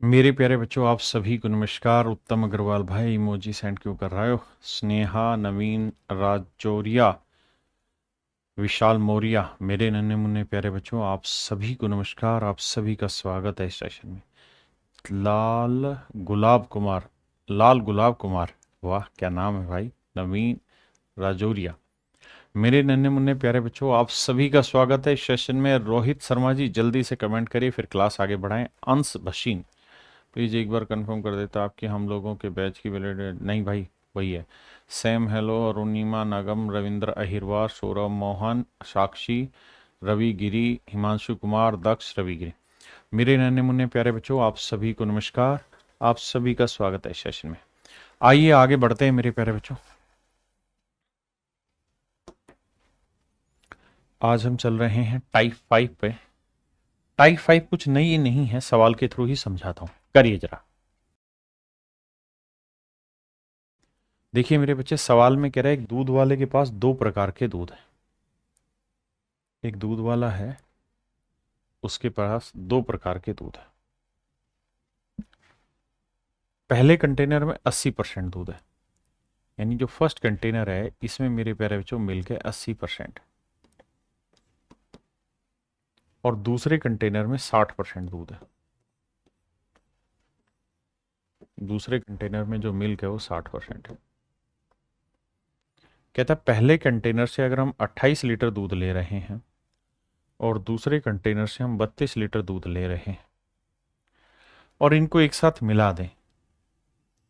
मेरे प्यारे बच्चों, आप सभी को नमस्कार। उत्तम अग्रवाल भाई इमोजी सेंड क्यों कर रहे हो? स्नेहा, नवीन, राजौरिया, विशाल मौर्य, मेरे नन्हे मुन्ने प्यारे बच्चों, आप सभी को नमस्कार। आप सभी का स्वागत है इस सेशन में। लाल गुलाब कुमार, लाल गुलाब कुमार, वाह क्या नाम है भाई। नवीन, राजौरिया, मेरे नन्हे मुन्ने प्यारे बच्चों, आप सभी का स्वागत है इस सेशन में। रोहित शर्मा जी जल्दी से कमेंट करिए, फिर क्लास आगे बढ़ाएं। अंश भसीन, प्लीज़ एक बार कंफर्म कर देता आपके हम लोगों के बैच की वैलिडेट नहीं भाई, वही है। सैम हेलो, अरुणिमा, नगम, रविंद्र अहिरवार, सौरभ मोहन, साक्षी, रवि गिरी, हिमांशु कुमार, दक्ष, रवि गिरी, मेरे नन्हे मुन्ने प्यारे बच्चों, आप सभी को नमस्कार। आप सभी का स्वागत है इस सेशन में। आइए आगे बढ़ते हैं मेरे प्यारे बच्चों। आज हम चल रहे हैं टाइप 5 पे। टाइप 5 कुछ नई नहीं है, सवाल के थ्रू ही समझाता हूं, करिए जरा। देखिए मेरे बच्चे, सवाल में कह रहा है एक दूध वाले के पास दो प्रकार के दूध हैं। एक दूध वाला है, उसके पास दो प्रकार के दूध है। पहले कंटेनर में 80% दूध है, यानी जो फर्स्ट कंटेनर है इसमें मेरे प्यारे बच्चों मिल्क है 80%। और दूसरे कंटेनर में 60% दूध है। दूसरे कंटेनर में जो मिल्क है वो 60% है। कहता है पहले कंटेनर से अगर हम 28 लीटर दूध ले रहे हैं और दूसरे कंटेनर से हम 32 लीटर दूध ले रहे हैं और इनको एक साथ मिला दें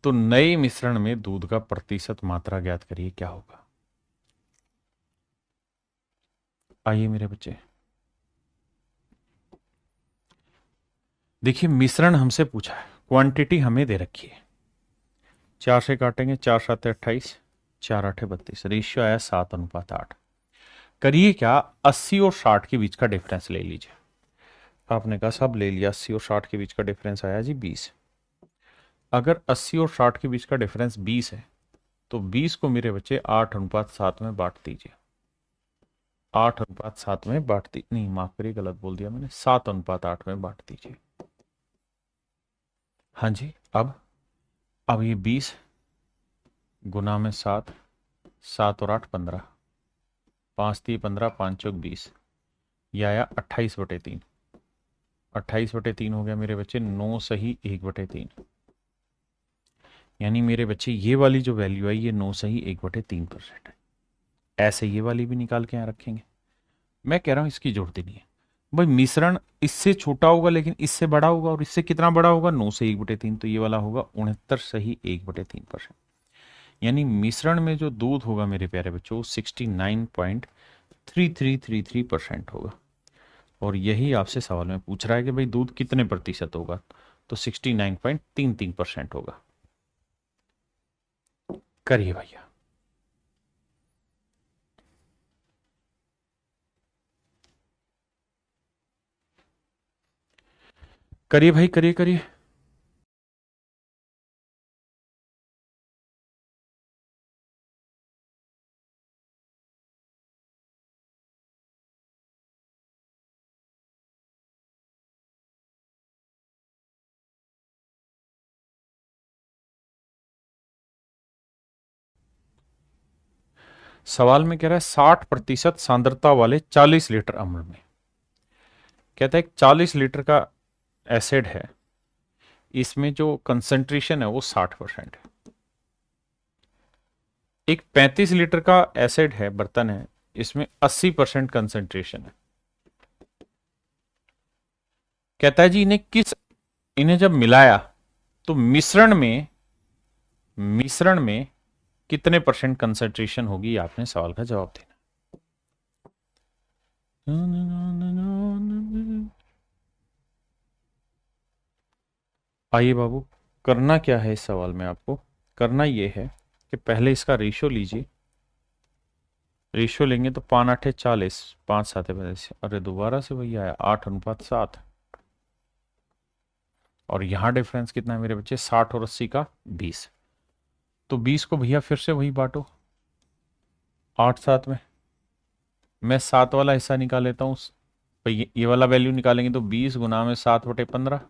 तो नए मिश्रण में दूध का प्रतिशत मात्रा ज्ञात करिए, क्या होगा? आइए मेरे बच्चे, देखिए मिश्रण हमसे पूछा है, क्वांटिटी हमें दे रखी है। 4 से काटेंगे, 4 7 28, 4 8 32, रेशियो आया 7:8। करिए क्या, 80 और 60 के बीच का डिफरेंस ले लीजिए। आपने कहा सब ले लिया, 80 और 60 के बीच का डिफरेंस आया जी 20। अगर 80 और 60 के बीच का डिफरेंस 20 है तो 20 को मेरे बच्चे 8:7 में बांट दीजिए। 8:7 में बांट दी, नहीं माफ करिए गलत बोल दिया मैंने, 7:8 में बांट दीजिए। हाँ जी, अब ये 20 गुना में 7, 7 और 8 15, 5 3 15, 5 चौक 20, यह आया 28/3। 28/3 हो गया मेरे बच्चे 9 सही 1/3। यानी मेरे बच्चे ये वाली जो वैल्यू है ये 9 सही 1/3% है। ऐसे ये वाली भी निकाल के यहाँ रखेंगे। मैं कह रहा हूं इसकी जरूरत ही नहीं है भाई। मिश्रण इससे छोटा होगा लेकिन इससे बड़ा होगा, और इससे कितना बड़ा होगा? 9 से 1/3, तो ये वाला होगा 69 सही 1/3%। यानी मिश्रण में जो दूध होगा मेरे प्यारे बच्चों 69.3333% होगा। और यही आपसे सवाल में पूछ रहा है कि भाई दूध कितने प्रतिशत होगा, तो 69.33% होगा। करिए भैया। करिए भाई, करिए करिए। सवाल में कह रहा है 60% सांद्रता वाले 40 लीटर अम्ल में, कहता है 40 लीटर का एसिड है, इसमें जो कंसंट्रेशन है वो 60% है। एक 35 लीटर का एसिड है, बर्तन है, इसमें 80% कंसंट्रेशन है। कहता है जी इन्हें जब मिलाया तो मिश्रण में कितने परसेंट कंसंट्रेशन होगी? आपने सवाल का जवाब देना। आइए बाबू, करना क्या है इस सवाल में? आपको करना यह है कि पहले इसका रेशियो लीजिए। रेशियो लेंगे तो 5 8 40, 5 7 से, अरे दोबारा से वही आया 8:7। और यहां डिफरेंस कितना है मेरे बच्चे? 60 और 80 का 20। तो 20 को भैया फिर से वही बांटो 8 7 में। मैं 7 वाला हिस्सा निकाल लेता हूँ, ये वाला वैल्यू निकालेंगे तो 20 गुना में 7/15,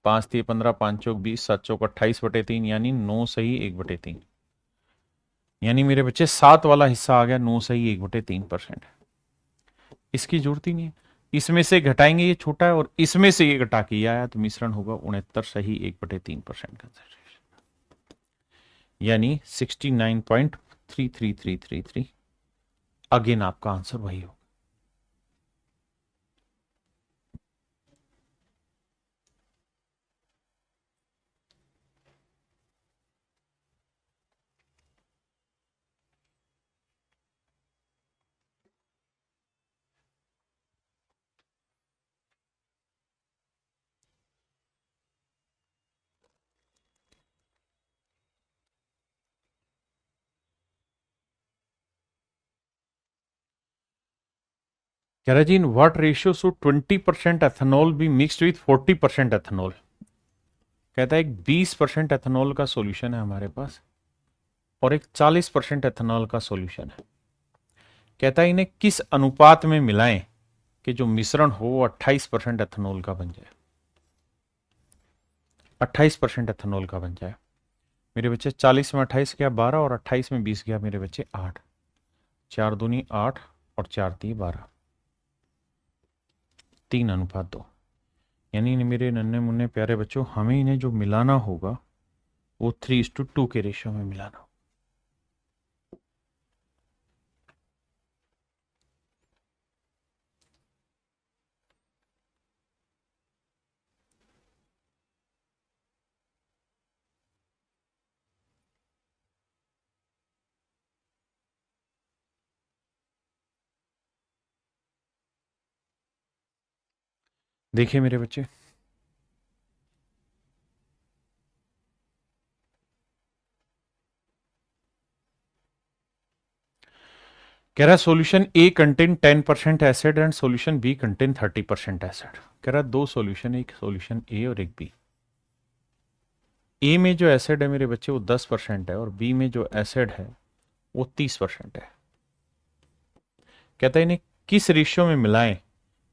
5 3 15, 5 चौक 20, 7 चौक 28/3, यानी 9 सही 1/3। यानी मेरे बच्चे 7 वाला हिस्सा आ गया 9 सही 1/3%। इसकी जरूरत ही नहीं है। इसमें से घटाएंगे, ये छोटा है, और इसमें से ये घटा के ये आया, तो मिश्रण होगा 69 सही 1/3% का, यानी 69.33333। अगेन आपका आंसर वही होगा। कह रहा जी, in what ratio should 20% ethanol be mixed with 40% ethanol. कहता है एक 20% एथेनॉल का सॉल्यूशन है हमारे पास और एक 40% एथेनॉल का सॉल्यूशन है। कहता है इन्हें किस अनुपात में मिलाएं कि जो मिश्रण हो वो 28% एथेनॉल का बन जाए। 28% एथेनॉल का बन जाए। मेरे बच्चे 40 में 28 गया 12, और 28 में 20 गया मेरे बच्चे 8। 4 दूनी 8 और 4 3 12, 3:2। यानी मेरे नन्हे मुन्ने प्यारे बच्चों, हमें इन्हें जो मिलाना होगा वो 3:2 के रेशियो में मिलाना होगा। देखिए मेरे बच्चे, कह रहा solution A contain 10% acid and solution B contain 30% acid. कह रहा दो सॉल्यूशन, एक सॉल्यूशन ए और एक बी। ए में जो एसिड है मेरे बच्चे वो 10% है, और बी में जो एसिड है वो 30% है। कहता है इन्हें किस रेशियो में मिलाएं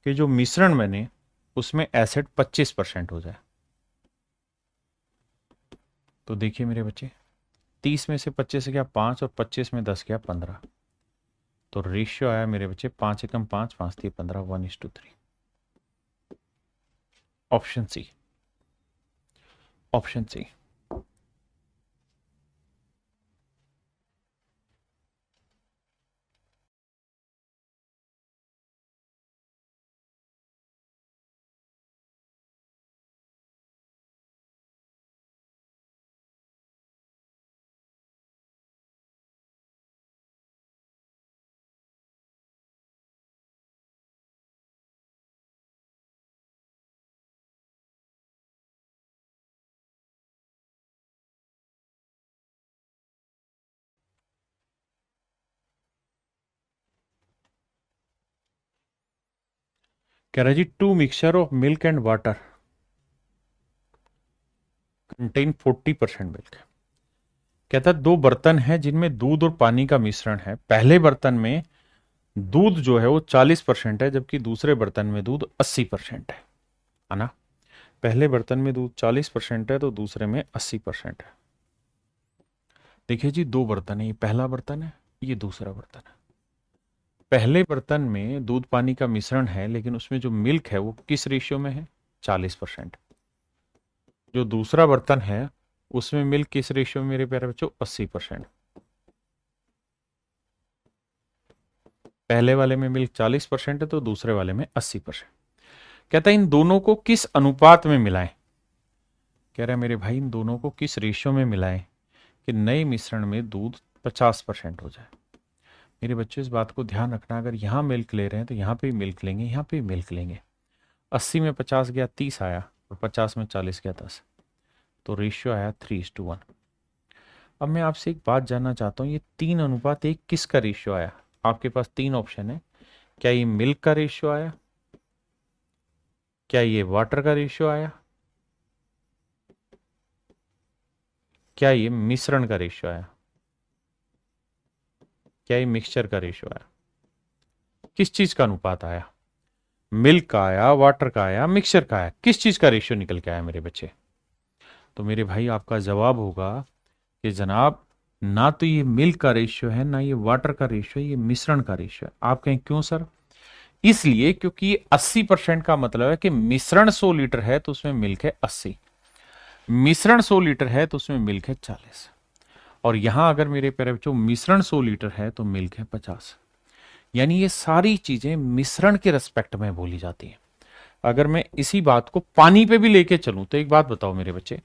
कि जो मिश्रण बने उसमें एसिड 25% हो जाए। तो देखिए मेरे बच्चे, 30 में से 25 गया 5, और 25 में 10 गया 15। तो रेशियो आया मेरे बच्चे 5 एकम 5, 5 3 15, 1:3। Option C, option C. कह रहा जी, two mixture of milk and water contain 40% milk. कहता है दो बर्तन हैं जिनमें दूध और पानी का मिश्रण है। पहले बर्तन में दूध जो है वो 40% है, जबकि दूसरे बर्तन में दूध 80% है ना। पहले बर्तन में दूध 40% है तो दूसरे में 80% है। देखिए जी, दो बर्तन है, ये पहला बर्तन है, ये दूसरा बर्तन है। पहले बर्तन में दूध पानी का मिश्रण है, लेकिन उसमें जो मिल्क है वो किस रेशियो में है? 40%। जो दूसरा बर्तन है उसमें मिल्क किस रेशियो में मेरे प्यारे बच्चों? 80%। पहले वाले में मिल्क 40% है तो दूसरे वाले में 80%। कहता है इन दोनों को किस अनुपात में मिलाएं। कह रहा है मेरे भाई, इन दोनों को किस रेशियो में मिलाएं कि नए मिश्रण में दूध 50% हो जाए। मेरे बच्चों, इस बात को ध्यान रखना, अगर यहां मिल्क ले रहे हैं तो यहां पे मिल्क लेंगे, यहां पे मिल्क लेंगे। 80 में 50 गया 30 आया, और 50 में 40 गया 10, तो रेशियो आया 3:1। अब मैं आपसे एक बात जानना चाहता हूँ, ये 3:1 किसका रेशियो आया? आपके पास तीन ऑप्शन है। क्या ये मिल्क का रेशियो आया, क्या ये वाटर का रेशियो आया, क्या ये मिश्रण का रेशियो आया, क्या ये मिक्सचर का रेशियो आया? किस चीज का अनुपात आया? मिल्क का आया, वाटर का आया, मिक्सचर का आया, किस चीज का रेशियो निकल के आया मेरे बच्चे? तो मेरे भाई आपका जवाब होगा कि जनाब ना तो ये मिल्क का रेशियो है, ना ये वाटर का रेशियो है, ये मिश्रण का रेशियो है। आप कहें क्यों सर? इसलिए क्योंकि 80% का मतलब है कि मिश्रण 100 लीटर है तो उसमें मिल्क है 80, मिश्रण 100 लीटर है तो उसमें मिल्क है 40, और यहां अगर मेरे प्यारे बच्चों मिश्रण 100 लीटर है तो मिल्क है 50। यानी ये सारी चीजें मिश्रण के रेस्पेक्ट में बोली जाती हैं। अगर मैं इसी बात को पानी पे भी लेके चलूं तो एक बात बताओ मेरे बच्चे,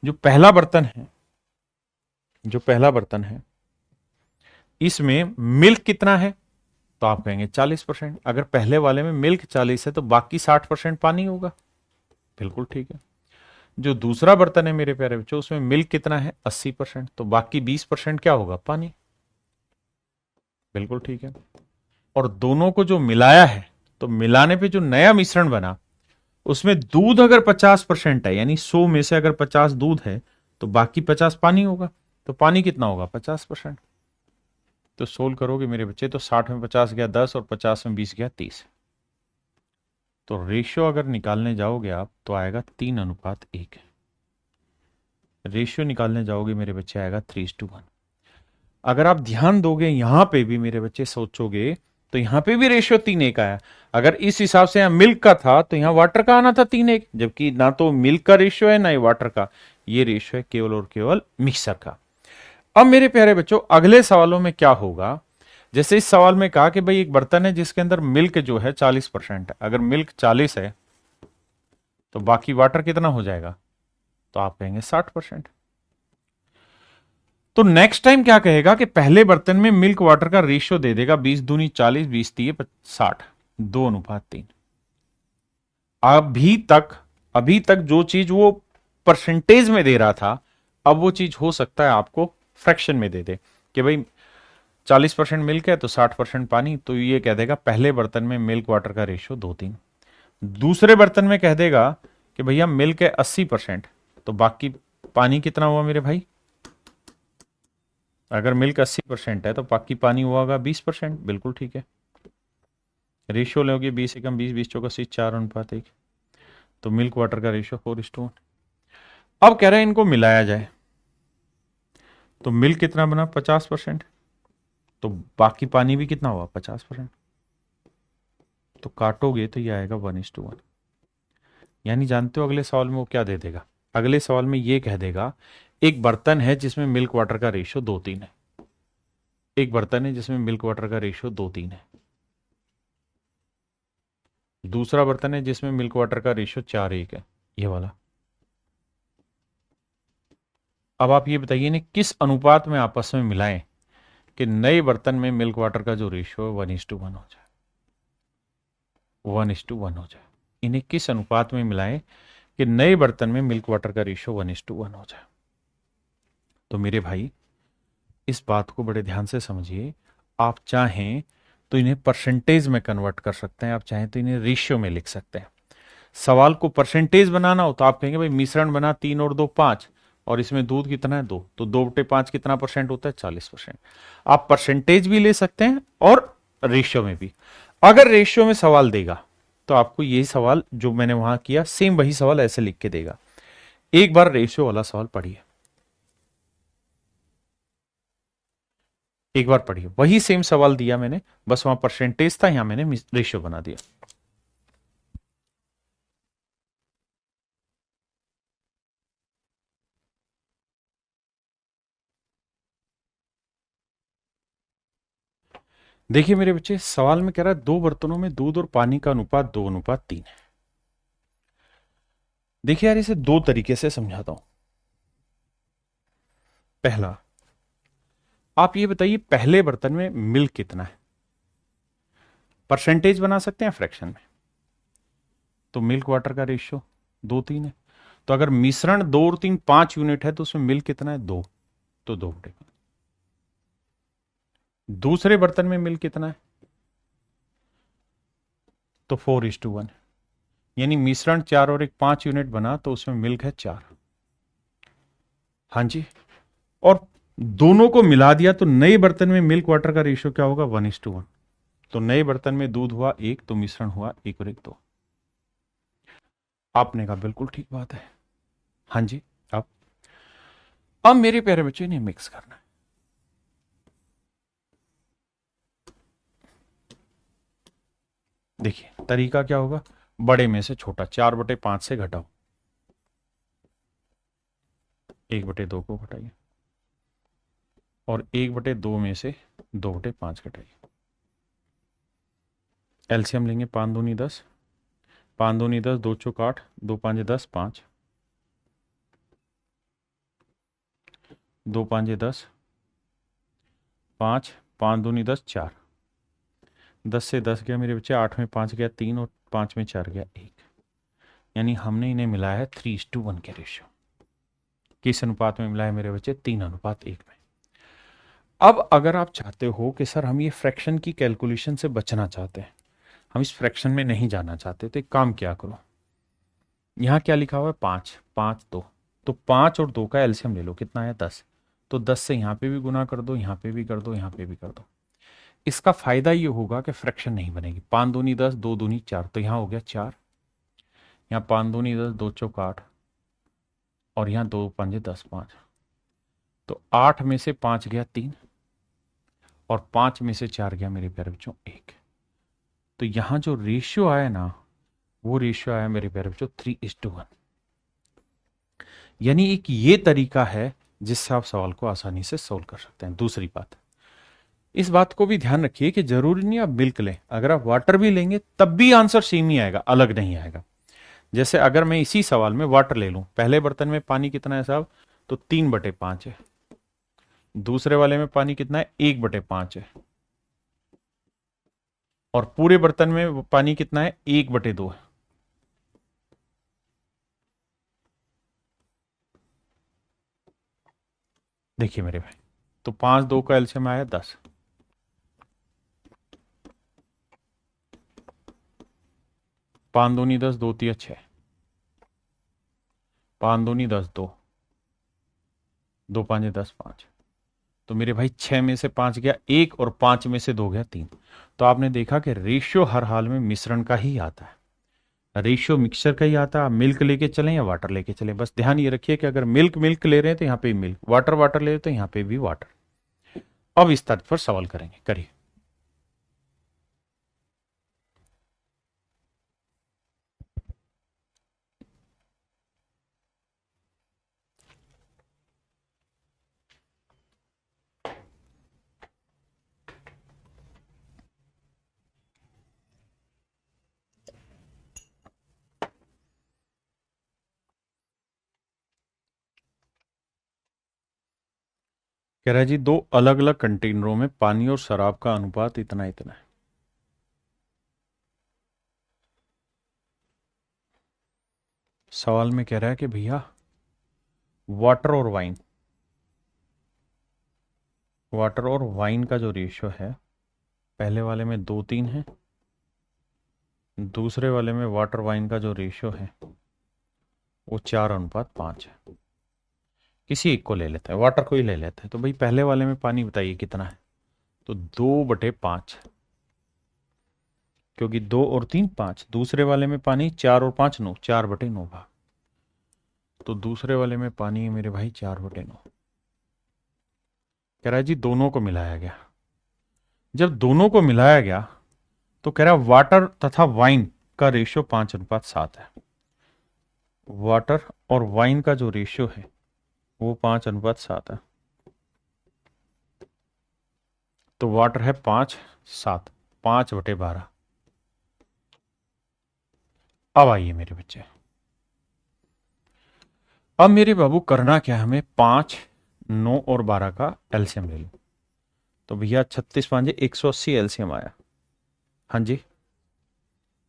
जो पहला बर्तन है, जो पहला बर्तन है इसमें मिल्क कितना है? तो आप कहेंगे 40%। अगर पहले वाले में मिल्क 40 है तो बाकी 60% पानी होगा। बिल्कुल ठीक है। जो दूसरा बर्तन है मेरे प्यारे बच्चों उसमें मिल्क कितना है? 80%, तो बाकी 20% क्या होगा? पानी। बिल्कुल ठीक है। और दोनों को जो मिलाया है, तो मिलाने पे जो नया मिश्रण बना उसमें दूध अगर 50% है, यानी 100 में से अगर 50 दूध है तो बाकी 50 पानी होगा। तो पानी कितना होगा? 50%। तो सोल्व करोगे मेरे बच्चे तो 60 में 50 गया 10 और 50 में 20 गया 30। तो रेशियो अगर निकालने जाओगे आप तो आएगा 3:1। रेशियो निकालने जाओगे मेरे बच्चे आएगा 3:1। अगर आप ध्यान दोगे यहां पे भी मेरे बच्चे सोचोगे तो यहां पे भी रेशियो 3:1 आया। अगर इस हिसाब से यहां मिल्क का था तो यहां वाटर का आना था 3:1, जबकि ना तो मिल्क का रेशियो है ना ही वाटर का, ये रेशियो है केवल और केवल मिक्सर का। अब मेरे प्यारे बच्चों अगले सवालों में क्या होगा, जैसे इस सवाल में कहा कि भाई एक बर्तन है जिसके अंदर मिल्क जो है 40% है, अगर मिल्क 40 है तो बाकी वाटर कितना हो जाएगा? तो आप कहेंगे 60%। तो नेक्स्ट टाइम क्या कहेगा कि पहले बर्तन में मिल्क वाटर का रेशियो दे देगा 20 दूनी 40, 20 तीय 60, 2:3। अभी तक अभी तक जो चीज वो परसेंटेज में दे रहा था, अब वो चीज हो सकता है आपको फ्रैक्शन में दे दे कि भाई 40% मिल्क है तो 60% पानी। तो ये कह देगा पहले बर्तन में मिल्क वाटर का रेशियो 2:3। दूसरे बर्तन में कह देगा कि भैया मिल्क है 80%, तो बाकी पानी कितना हुआ मेरे भाई? अगर मिल्क 80% है तो बाकी पानी हुआ होगा 20%। बिल्कुल ठीक है। रेशियो लोगे 20 एकम 20, 20 चौका 4:1। तो मिल्क वाटर का रेशियो 4:1। अब कह रहे हैं इनको मिलाया जाए, तो मिल्क कितना बना? 50%। तो बाकी पानी भी कितना हुआ? 50%। तो काटोगे तो ये आएगा 1:1। यानी जानते हो अगले सवाल में वो क्या दे देगा? अगले सवाल में ये कह देगा एक बर्तन है जिसमें मिल्क वाटर का रेशियो 2:3 है, एक बर्तन है जिसमें मिल्क वाटर का रेशियो 2:3 है, दूसरा बर्तन है जिसमें मिल्क वाटर का रेशियो 4:1 है, ये वाला। अब आप ये बताइए ना किस अनुपात में आपस में मिलाएं कि नए बर्तन में मिल्क वाटर का जो रेशियो है 1:1 हो जाए, 1:1 हो जाए। इन्हें किस अनुपात में मिलाएं कि नए बर्तन में मिल्क वाटर का रेशियो 1:1 हो जाए? तो मेरे भाई इस बात को बड़े ध्यान से समझिए। आप चाहें तो इन्हें परसेंटेज में कन्वर्ट कर सकते हैं, आप चाहें तो इन्हें रेशियो में लिख सकते हैं। सवाल को परसेंटेज बनाना हो तो आप कहेंगे भाई मिश्रण बना 3 और 2 5, और इसमें दूध कितना है 2, तो 2/5 कितना परसेंट होता है? 40%। आप परसेंटेज भी ले सकते हैं और रेशियो में भी। अगर रेशियो में सवाल देगा तो आपको यही सवाल जो मैंने वहां किया सेम वही सवाल ऐसे लिख के देगा। एक बार रेशियो वाला सवाल पढ़िए, एक बार पढ़िए, वही सेम सवाल दिया मैंने, बस वहां परसेंटेज था, यहां मैंने रेशियो बना दिया। देखिए मेरे बच्चे सवाल में कह रहा है दो बर्तनों में दूध और पानी का अनुपात 2:3 है। देखिए यार इसे दो तरीके से समझाता हूं। पहला, आप ये बताइए पहले बर्तन में मिल्क कितना है? परसेंटेज बना सकते हैं फ्रैक्शन में, तो मिल्क वाटर का रेशियो 2:3 है। तो अगर मिश्रण 2 और 3 5 यूनिट है तो उसमें मिल्क कितना है? 2, तो 2/5। दूसरे बर्तन में मिल्क कितना है? तो 4:1। यानी मिश्रण 4 और एक 5 यूनिट बना तो उसमें मिल्क है 4। हाँ जी। और दोनों को मिला दिया तो नए बर्तन में मिल्क वाटर का रेशियो क्या होगा? 1:1। तो नए बर्तन में दूध हुआ 1, तो मिश्रण हुआ 1 और 1 2। आपने कहा बिल्कुल ठीक बात है। हाँ जी। अब मेरे प्यारे बच्चे ने मिक्स करना है। देखिए तरीका क्या होगा, बड़े में से छोटा 4/5 से घटाओ, 1/2 को घटाइए, और 1/2 में से 2/5 घटाइए। एलसीएम लेंगे, 5 दूनी 10, 5 दूनी 10, 2 चौक 8, 2 5 10, 5, 2 5 10, 5, 5 दूनी 10, 4, 10 से 10 गया मेरे बच्चे, 8 में 5 गया 3, और 5 में 4 गया 1। यानी हमने इन्हें मिलाया है 3:1 के रेशियो। किस अनुपात में मिला है मेरे बच्चे? 3:1 में। अब अगर आप चाहते हो कि सर हम ये फ्रैक्शन की कैलकुलेशन से बचना चाहते हैं, हम इस फ्रैक्शन में नहीं जाना चाहते, तो एक काम क्या करो, यहाँ क्या लिखा हुआ है 5, 5 2, तो 5 और 2 का एलसीएम ले लो, कितना है 10, तो 10 से यहाँ पे भी गुना कर दो, यहाँ पे भी कर दो, यहाँ पे भी कर दो। इसका फायदा ये होगा कि फ्रैक्शन नहीं बनेगी। 5 दूनी 10, 2 दूनी 4, तो यहाँ हो गया 4, यहाँ 5 दूनी 10, 2 चौक 8, और यहाँ 2 5 10, 5, तो 8 में से 5 गया 3, और 5 में से 4 गया मेरे प्यारे बच्चों 1। तो यहाँ जो रेशियो आया ना, वो रेशियो आया मेरे प्यारे बच्चों 3:1। यानी एक ये तरीका है जिससे आप सवाल को आसानी से सोल्व कर सकते हैं। दूसरी बात, इस बात को भी ध्यान रखिए कि जरूरी नहीं आप मिल्क लें, अगर आप वाटर भी लेंगे तब भी आंसर सेम ही आएगा, अलग नहीं आएगा। जैसे अगर मैं इसी सवाल में वाटर ले लूं, पहले बर्तन में पानी कितना है साहब, तो 3/5 है, दूसरे वाले में पानी कितना है 1/5 है, और पूरे बर्तन में पानी कितना है 1/2 है। देखिए मेरे भाई, तो 5 2 का एलसीएम आया 10, 5 दूनी 10, 2 3 6, 5 दूनी 10, 2, 2 5 10, 5, तो मेरे भाई 6 में से 5 गया 1, और 5 में से 2 गया 3। तो आपने देखा कि रेशियो हर हाल में मिश्रण का ही आता है, रेशियो मिक्सचर का ही आता है। आप मिल्क लेके चलें या वाटर लेके चलें, बस ध्यान ये रखिए कि अगर मिल्क मिल्क ले रहे हैं तो यहाँ पे मिल्क, वाटर वाटर ले रहे हैं तो यहाँ पे भी वाटर। अब इस तर्ज पर सवाल करेंगे, करिए। कह रहा है जी, 2 अलग अलग कंटेनरों में पानी और शराब का अनुपात इतना इतना है। सवाल में कह रहा है कि भैया वाटर और वाइन, वाटर और वाइन का जो रेशियो है, पहले वाले में 2 3 है, दूसरे वाले में वाटर वाइन का जो रेशियो है वो 4:5 है। किसी एक को ले लेता है, वाटर को ही ले लेता है। तो भाई पहले वाले में पानी बताइए कितना है, तो 2/5, क्योंकि 2 और 3 5। दूसरे वाले में पानी 4 और 5 9, 4/9 भाग, तो दूसरे वाले में पानी है मेरे भाई 4/9। कह रहा है जी दोनों को मिलाया गया। जब दोनों को मिलाया गया तो कह रहा है वाटर तथा वाइन का रेशियो 5:7 है। वाटर और वाइन का जो रेशियो है वो 5:7 है। तो वाटर है 5 7, 5/12। अब आइए मेरे बच्चे, अब मेरे बाबू करना क्या है, हमें 5 9 और 12 का एलसीएम ले लो। तो भैया 36 5 180 एलसीएम आया। हाँ जी,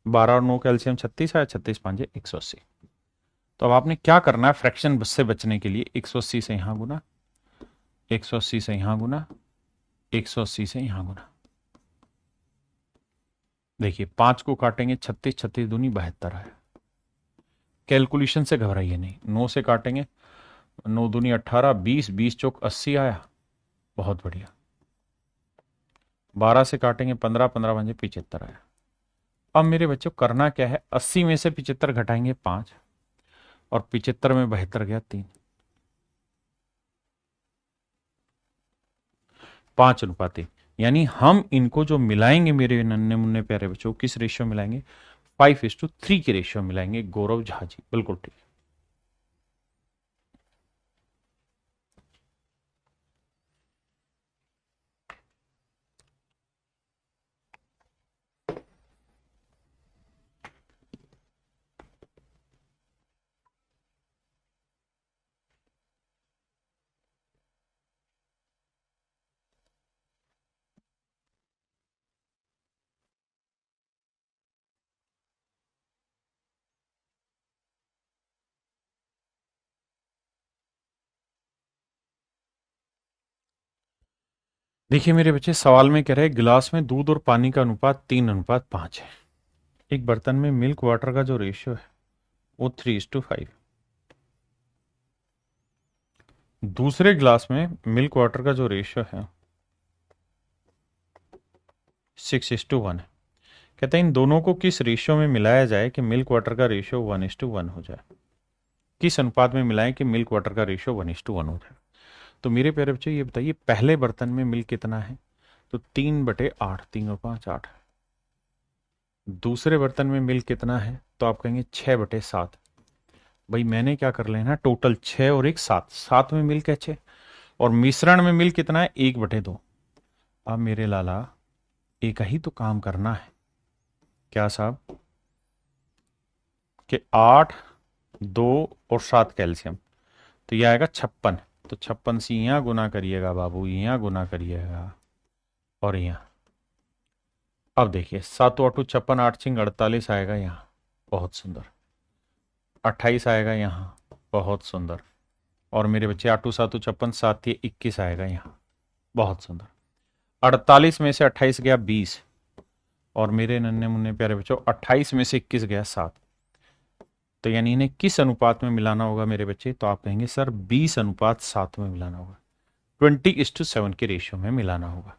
12 और 9 का एलसीएम 36 आया, 36 5 180। तो अब आपने क्या करना है, फ्रैक्शन से बचने के लिए 180 से यहां गुना, 180 से यहां गुना, 180 से यहां गुना। देखिए 5 को काटेंगे 36, 36 दूनी 72 आया। कैलकुलेशन से घबराइए नहीं, 9 से काटेंगे, 9 दूनी 18, 20, 20 चौक 80 आया। बहुत बढ़िया। 12 से काटेंगे 15, 15 पंजे 75 आया। अब मेरे बच्चों करना क्या है, 80 में से 75 घटाएंगे 5, और 75 में 72 गया 3, 5 अनुपात 1। यानी हम इनको जो मिलाएंगे मेरे नन्हे मुन्ने प्यारे बच्चों, किस रेशियो मिलाएंगे, 5:3 के रेशियो मिलाएंगे। गौरव झा जी बिल्कुल ठीक। देखिए मेरे बच्चे, सवाल में कह रहे हैं गिलास में दूध और पानी का अनुपात 3:5 है। एक बर्तन में मिल्क वाटर का जो रेशियो है वो 3:5। दूसरे गिलास में मिल्क वाटर का जो रेशियो है 6:1 है। कहते हैं इन दोनों को किस रेशियो में मिलाया जाए कि मिल्क वाटर का रेशियो 1:1 हो जाए। किस अनुपात में मिलाएं कि मिल्क वाटर का रेशियो 1:1 हो जाए। तो मेरे प्यारे बच्चे ये बताइए, पहले बर्तन में मिल्क कितना है, तो 3/8, 3 और 5 8। दूसरे बर्तन में मिल्क कितना है, तो आप कहेंगे 6/7। भाई मैंने क्या कर लेना, टोटल 6 और 1 7, 7 में मिल्क है 6, और मिश्रण में मिल्क कितना है, 1/2। अब मेरे लाला एक ही तो काम करना है, क्या साहब, कि 8, 2 और 7 कैल्शियम, तो यह आएगा 56। तो 56 से यहाँ गुना करिएगा बाबू, यहाँ गुना करिएगा, और यहाँ। अब देखिए 7 8 56, 8 6 48 आएगा यहाँ, बहुत सुंदर। 28 आएगा यहाँ, बहुत सुंदर। और मेरे बच्चे 8 7 56, 7 21 आएगा यहाँ, बहुत सुंदर। 48 में से 28 गया 20, और मेरे नन्हे मुन्ने प्यारे बच्चों 28 में से 21 गया 7। तो यानी इन्हें किस अनुपात में मिलाना होगा मेरे बच्चे, तो आप कहेंगे सर 20:7 में मिलाना होगा, 20:7 के रेशियो में मिलाना होगा।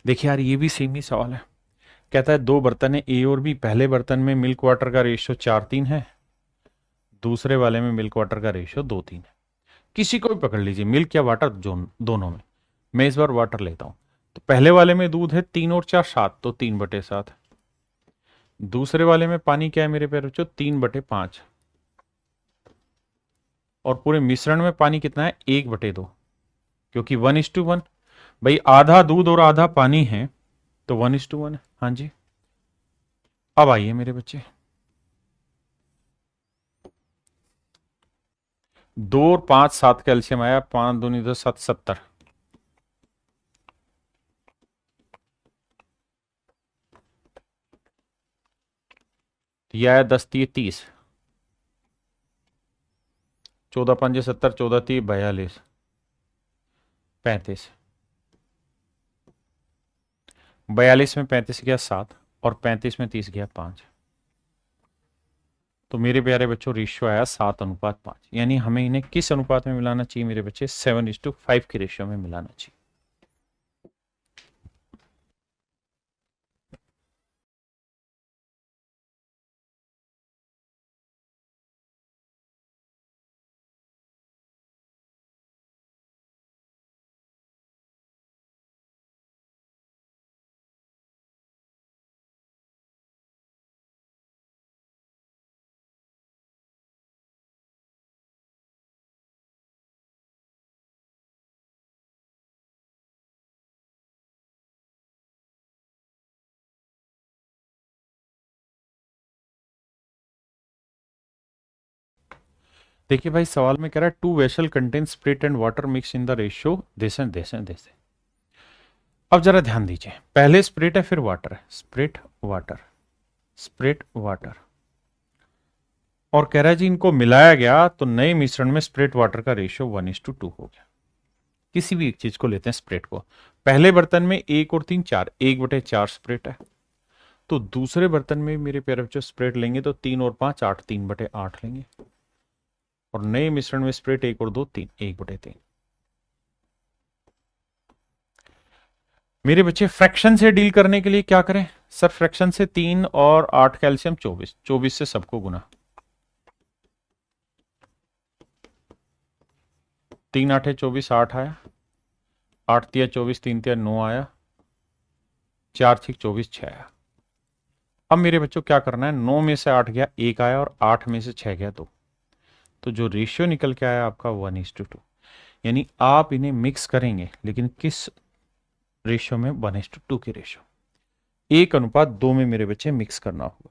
देखिए यार ये भी सेम ही सवाल है। कहता है दो बर्तन है ए और बी, पहले बर्तन में मिल्क वाटर का रेशियो 4:3 है, दूसरे वाले में मिल्क वाटर का रेशियो 2:3 है। किसी को भी पकड़ लीजिए, मिल्क या वाटर जो दोनों में। मैं इस बार वाटर लेता हूं। तो पहले वाले में दूध है 3 और 4 7, तो 3/7। दूसरे वाले में पानी क्या है मेरे प्यारे बच्चों, 3/5। और पूरे मिश्रण में पानी कितना है, 1/2, क्योंकि 1:1। भाई आधा दूध और आधा पानी है, तो 1:1 है। हाँ जी। अब आइए मेरे बच्चे, 2 और 5 7 कैल्शियम आया, 5 दूनी 10 7 70। यह आया 10 3 30, 14 5 70, 14 3 42, 35। 42 में 35 गया 7, और 35 में 30 गया 5। तो मेरे प्यारे बच्चों रेशियो आया 7:5। यानी हमें इन्हें किस अनुपात में मिलाना चाहिए मेरे बच्चे, 7:5 के रेशियो में मिलाना चाहिए। देखिए भाई, सवाल में कह रहा है two vessel contain spirit and water mix in the ratio this and this and this. अब जरा ध्यान दीजिए, पहले स्प्रिट है फिर वाटर है, स्प्रिट वाटर, स्प्रिट वाटर, और कह रहा है जी इनको मिलाया गया तो नए मिश्रण में स्प्रिट वाटर का रेशियो 1:2 हो गया। किसी भी एक चीज को लेते हैं स्प्रिट को, पहले बर्तन में 1 और 3 4, 1/4 स्प्रिट है, तो दूसरे बर्तन में मेरे प्यारे बच्चों स्प्रिट लेंगे तो 3 और 5 8, 3/8 लेंगे, और नए मिश्रण में स्प्रिट 1 और 2 3, 1/3। मेरे बच्चे फ्रैक्शन से डील करने के लिए क्या करें सर? फ्रैक्शन से 3 और 8 कैल्शियम 24, 24 से सबको गुना, 3 8 24, 8 आया, 8 3 24, 3 3 9 आया, 4 6 24, 6 आया। अब मेरे बच्चों क्या करना है, 9 में से 8 गया 1 आया, और 8 में से 6 गया 2, तो जो रेशियो निकल के आया आपका 1:2। यानी आप इन्हें मिक्स करेंगे, लेकिन किस रेशियो में? 1:2 के रेशियो, 1:2 में मेरे बच्चे मिक्स करना होगा।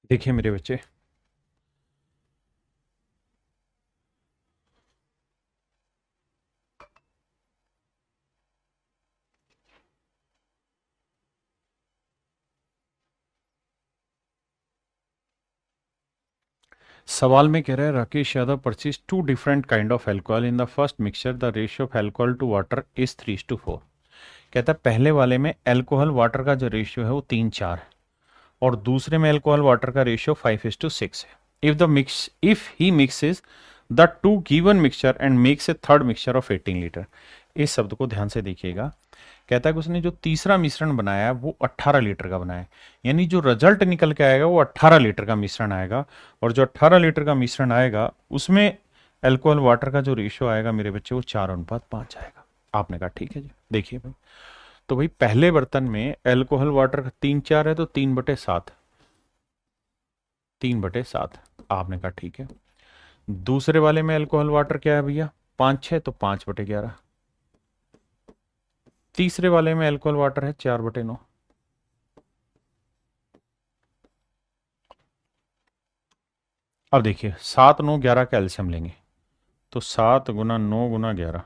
देखिए मेरे बच्चे, सवाल में कह रहा है Rakesh Yadav purchase 2 different kind of alcohol in the first mixture, the ratio of alcohol to water is 3:4। कहता है पहले वाले में एल्कोहल वाटर का जो रेशियो है वो 3:4 है, और दूसरे में एल्कोहल वाटर का रेशियो 5:6 है। If he mixes the two given mixture and makes a third mixture of 18 litre. इस शब्द को ध्यान से देखिएगा, कहता है कि उसने जो तीसरा मिश्रण बनाया है वो 18 लीटर का बनाया है, यानी जो रिजल्ट निकल के आएगा वो 18 लीटर का मिश्रण आएगा, और जो 18 लीटर का मिश्रण आएगा उसमें एल्कोहल वाटर का जो रेशियो आएगा मेरे बच्चे वो 4:5 आएगा। आपने कहा ठीक है जी। देखिए भाई, तो भाई पहले बर्तन में एल्कोहल वाटर का 3:4 है तो 3/7, 3/7। आपने कहा ठीक है। दूसरे वाले में अल्कोहल वाटर क्या है भैया? 5:6 तो 5/11। तीसरे वाले में अल्कोहल वाटर है 4/9। अब देखिए 7 9 11 कैल्शियम लेंगे, तो 7 × 9 × 11,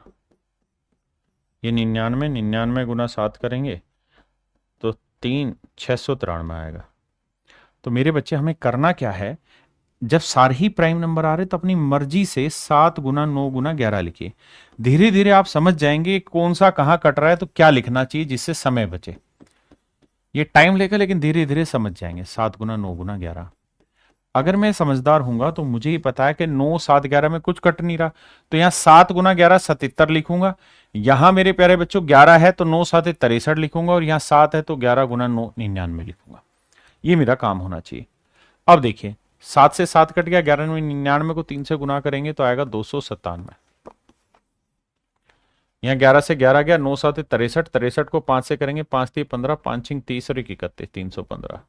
ये 99, 99 गुना 7 करेंगे तो 693 आएगा। तो मेरे बच्चे हमें करना क्या है, जब सारे ही प्राइम नंबर आ रहे तो अपनी मर्जी से 7 × 9 × 11 लिखिए। धीरे धीरे आप समझ जाएंगे कौन सा कहां कट रहा है तो क्या लिखना चाहिए जिससे समय बचे। ये टाइम लेगा लेकिन धीरे धीरे समझ जाएंगे। 7 × 9 × 11, अगर मैं समझदार हूंगा तो मुझे ही पता है कि 9 7 11 में कुछ कट नहीं रहा, तो यहां 7 × 11 77 लिखूंगा। यहां मेरे प्यारे बच्चों 11 है तो 9 7 63 लिखूंगा, और यहां 7 है तो 11 × 9 99 लिखूंगा। ये मेरा काम होना चाहिए। अब देखिए 7 से 7 कट गया, 11 में 99 को 3 से गुना करेंगे तो आएगा 297। यहाँ 11 से 11 गया, 9 7 63, 63 को 5 से करेंगे, 5 3 15, 5 6 30 और 1 31, 315।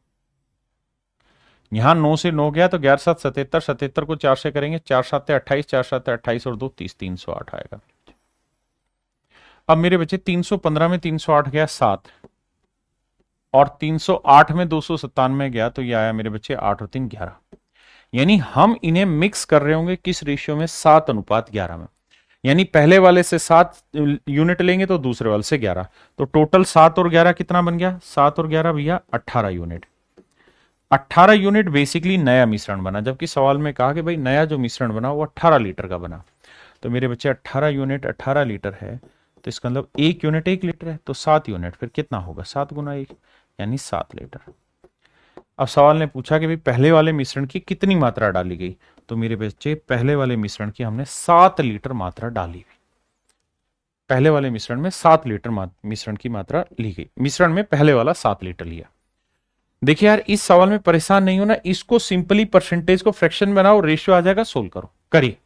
यहाँ 9 से 9 गया तो 11 7 77, 77 को 4 से करेंगे, 4 7 28, 4 7 28 और 2 30, 308 आएगा। अब मेरे बच्चे 315 में 308 गया 7, और 308 में 297 गया तो ये आया मेरे बच्चे 8 और 3 11। यानी हम इन्हें मिक्स कर रहे होंगे किस रेशियो में? 7:11 में। यानी पहले वाले से 7 यूनिट लेंगे तो दूसरे वाले से 11, तो टोटल 7 और 11 कितना बन गया? 7 और 11 भैया 18 यूनिट। 18 यूनिट बेसिकली नया मिश्रण बना, जबकि सवाल में कहा कि भाई नया जो मिश्रण बना वो 18 लीटर का बना। तो मेरे बच्चे 18 यूनिट 18 लीटर है, तो इसका मतलब 1 यूनिट 1 लीटर है, तो 7 यूनिट फिर कितना होगा? 7 × 1 यानी 7 लीटर। अब सवाल ने पूछा कि भाई पहले वाले मिश्रण की कितनी मात्रा डाली गई, तो मेरे बच्चे पहले वाले मिश्रण की हमने 7 लीटर मात्रा डाली हुई। पहले वाले मिश्रण में 7 लीटर मिश्रण की मात्रा ली गई, मिश्रण में पहले वाला 7 लीटर लिया। देखिए यार इस सवाल में परेशान नहीं होना, इसको सिंपली परसेंटेज को फ्रैक्शन बनाओ, रेशियो आ जाएगा, सोल्व करो, करिए।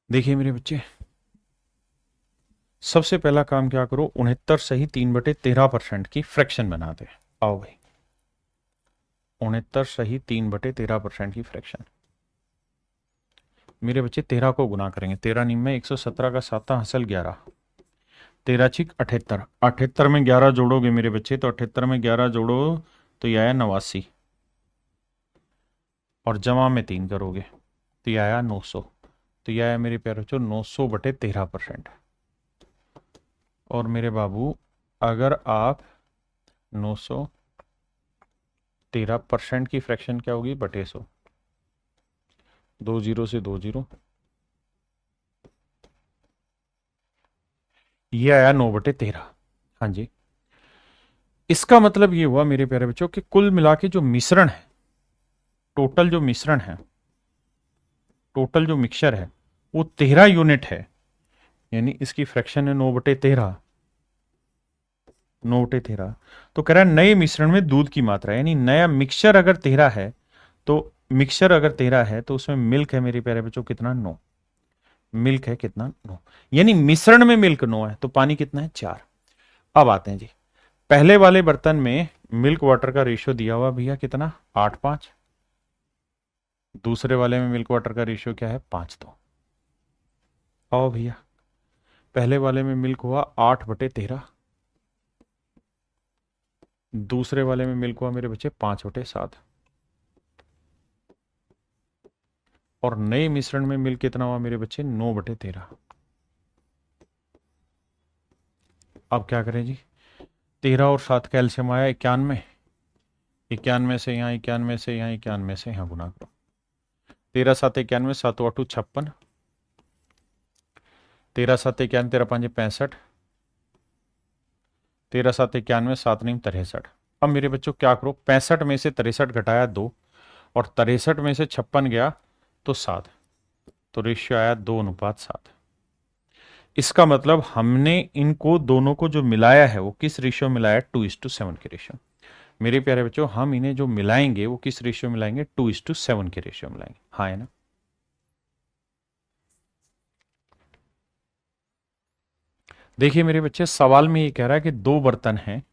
देखिए मेरे बच्चे, सबसे पहला काम क्या करो, 69 सही 3/13% की फ्रैक्शन बनाते हैं। आओ भाई, 69 सही 3/13% की फ्रैक्शन। मेरे बच्चे 13 को गुना करेंगे, 13 निम्न 117 का 7 हासिल 11, 13 छिक 78, 78 में 11 जोड़ोगे मेरे बच्चे, तो 78 में 11 जोड़ो तो यह आया 89, और जमा में 3 करोगे तो यह आया 900। तो यह आया मेरे प्यारे बच्चों 900/13%। और मेरे बाबू, अगर आप 913% की फ्रैक्शन क्या होगी, बटे 100, 2 जीरो से 2 जीरो, ये आया 9/13। हाँ जी, इसका मतलब ये हुआ मेरे प्यारे बच्चों कि कुल मिला के जो मिश्रण है, टोटल जो मिश्रण है, टोटल जो मिक्सचर है, वो 13 यूनिट है। यानी इसकी फ्रैक्शन है 9/13, 9/13। तो कह रहा है नए मिश्रण में दूध की मात्रा, यानी नया मिक्सचर अगर 13 है, तो मिक्सचर अगर 13 है तो उसमें मिल्क है मेरे प्यारे बच्चों कितना, 9। मिल्क है कितना, 9। यानी मिश्रण में मिल्क 9 है, तो पानी कितना है, 4। अब आते हैं जी, पहले वाले बर्तन में मिल्क वाटर का रेशियो दिया हुआ भैया कितना, 8:5। दूसरे वाले में मिल्क वाटर का रेशियो क्या है, 5:2। आओ भैया, पहले वाले में मिल्क हुआ 8/13, दूसरे वाले में मिल्क हुआ मेरे बच्चे 5/7, और नए मिश्रण में मिल्क कितना हुआ मेरे बच्चे, 9/13। अब क्या करें जी, 13 और 7 कैल्शियम आया 91, 91 से यहाँ, 91 से यहाँ, 91 से यहाँ गुना करो, 13 7 91, 7 8 56, 13 7 91, 13 5 65, 13 7 91, 7 9 63। अब मेरे बच्चों क्या करो, 65 में से 63 घटाया 2, और 63 में से 56 गया तो 7, तो रेशियो आया 2:7। इसका मतलब हमने इनको दोनों को जो मिलाया है वो किस रेशियो में मिलाया, 2:7 के रेशियो। मेरे प्यारे बच्चों, हम इन्हें जो मिलाएंगे वो किस रेशियो में मिलाएंगे, 2:7 के रेशियो में मिलाएंगे। हाँ है ना। देखिए मेरे बच्चे, सवाल में ये कह रहा है कि दो बर्तन हैं,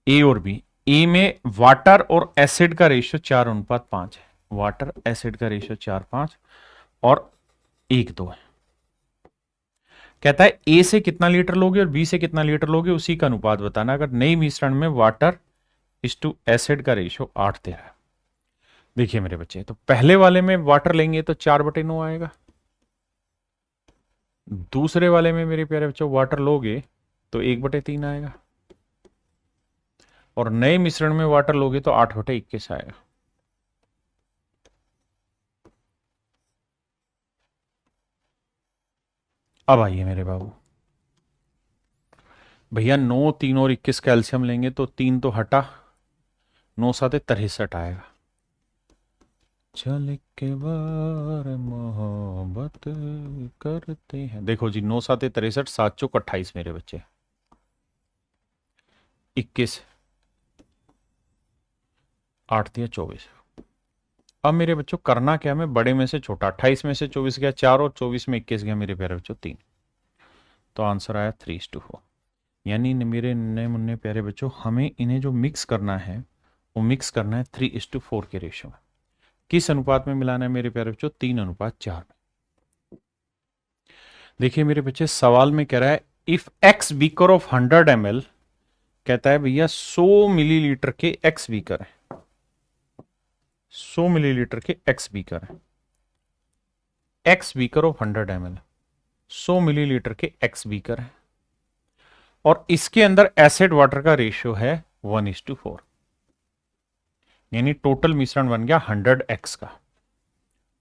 ए और बी। ए में वाटर और एसिड का रेशियो 4:5 है, वाटर एसिड का रेशियो 4:5, और 1:2 है। कहता है ए से कितना लीटर लोगे और बी से कितना लीटर लोगे, उसी का अनुपात बताना। अगर नई मिश्रण में वाटर इस टू एसिड का रेशियो 8:13 है। देखिए मेरे बच्चे, तो पहले वाले में वाटर लेंगे तो 4/9 आएगा, दूसरे वाले में मेरे प्यारे बच्चों वाटर लोगे तो 1/3 आएगा, और नए मिश्रण में वाटर लोगे तो 8/21 आएगा। अब आइए मेरे बाबू, भैया 9 3 और 21 कैल्शियम लेंगे तो 3 तो हटा, 9 7 63 आएगा। चल के बार मोहब्बत करते हैं, देखो जी 9 7 63, 7 चौक 28 मेरे बच्चे, 21, 8 दिया 24। अब मेरे बच्चों करना क्या, मैं बड़े में से छोटा, 28 में से 24 गया 4, और 24 में 21 गया मेरे प्यारे बच्चों 3, तो आंसर आया 3:4। यानी मेरे नए मुन्ने प्यारे बच्चों, हमें इन्हें जो मिक्स करना है वो मिक्स करना है 3:4 के रेशियो में। किस अनुपात में मिलाना है मेरे प्यारे बच्चों, 3:4 में। देखिए मेरे बच्चे, सवाल में कह रहा है if x beaker of 100 ml, कहता है भैया 100 मिलीलीटर के एक्स बीकर है, 100 मिलीलीटर के एक्स बीकर है, x beaker of 100 ml, 100 millilitre के एक्स बीकर है, और इसके अंदर एसिड वाटर का रेशियो है 1:4, यानी टोटल मिश्रण बन गया 100x का,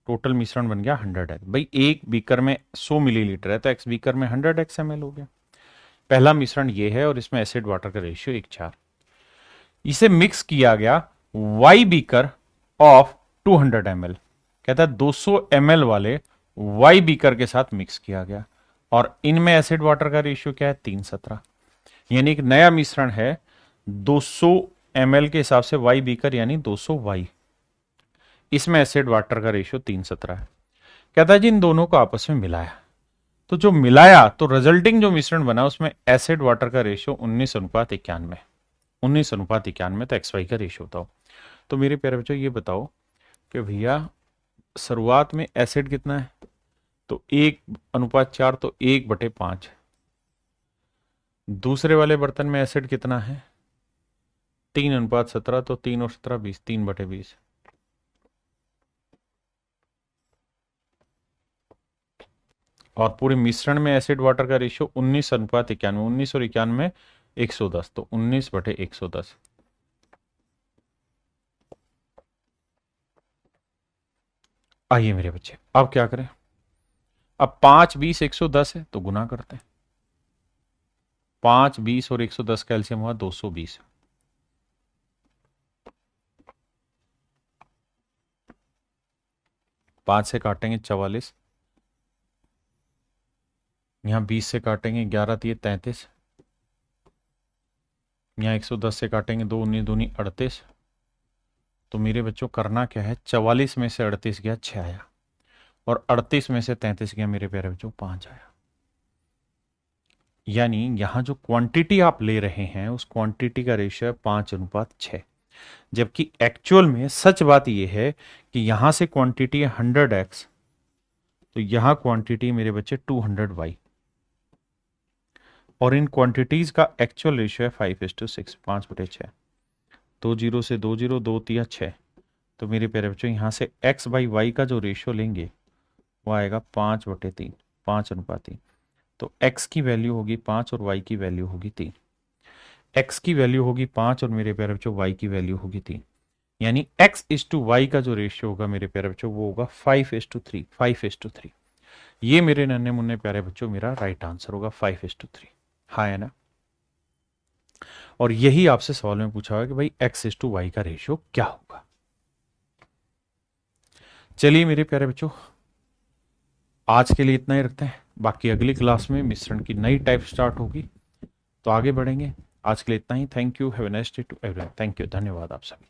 टोटल मिश्रण बन गया 100x। भाई एक बीकर में 100 मिलीलीटर है तो एक्स बीकर में 100x ml हो गया। पहला मिश्रण ये है और इसमें एसिड वाटर का रेशियो 1:4। इसे मिक्स किया गया वाई बीकर ऑफ 200 ml, कहता है 200 ml वाले वाई बीकर के साथ मिक्स किया गया, और इनमें एसिड वाटर का रेशियो क्या है, 3:17। यानी एक नया मिश्रण है 200 ml के हिसाब से वाई बीकर, यानी 200 वाई, इसमें एसिड वाटर का रेशियो 3:17 है। कहता है जी इन दोनों को आपस में मिलाया, तो जो मिलाया तो रिजल्टिंग जो मिश्रण बना उसमें एसिड वाटर का रेशियो 19:91, 19:91, तो एक्स वाई का रेशियो बताओ। तो मेरे प्यारे बच्चों ये बताओ कि भैया शुरुआत में एसिड कितना है, तो 1:4, तो 1/5। दूसरे वाले बर्तन में एसिड कितना है, 3:17, तो 3 और 17 20, 3/20। और पूरे मिश्रण में एसिड वाटर का रेशियो 19:91, 19 और 91 110, तो 19/110। आइए मेरे बच्चे अब क्या करें, अब 5 20 110 है तो गुना करते हैं। 5 20 और 110 कैल्शियम हुआ 220। 5 से काटेंगे 44, यहां 20 से काटेंगे 11 दिए 33, यहाँ 110 से काटेंगे 2 19 दूनी 38। तो मेरे बच्चों करना क्या है, 44 में से 38 गया 6 आया, और 38 में से 33 गया मेरे प्यारे बच्चों 5 आया। यानी यहां जो क्वांटिटी आप ले रहे हैं उस क्वांटिटी का रेशियो है 5:6, जबकि एक्चुअल में सच बात यह है कि यहां से क्वांटिटी है 100x, तो यहां क्वांटिटी मेरे बच्चे 200y, और इन क्वांटिटीज का एक्चुअल रेशियो है 5:6, 5/6। 2 जीरो से 2 जीरो, 2 तिया 6, तो मेरे प्यारे बच्चों यहां से x बाई वाई का जो रेशियो लेंगे वो आएगा 5/3, 5:3। तो x की वैल्यू होगी 5 और y की वैल्यू होगी 3। x की वैल्यू होगी 5 और मेरे प्यारे बच्चों y की वैल्यू होगी 3। यानी x:y का जो रेशियो होगा मेरे प्यारे बच्चों वो होगा 5:3, 5:3। ये मेरे नन्हे मुन्ने प्यारे बच्चों मेरा राइट आंसर होगा 5:3। हाँ है ना। और यही आपसे सवाल में पूछा हुआ कि भाई x:y का रेशियो क्या होगा। चलिए मेरे प्यारे बच्चों आज के लिए इतना ही रखते हैं, बाकी अगली क्लास में मिश्रण की नई टाइप स्टार्ट होगी तो आगे बढ़ेंगे। आज के लिए इतना ही। Thank you, have a nice day to everyone. Thank you, धन्यवाद आप सभी।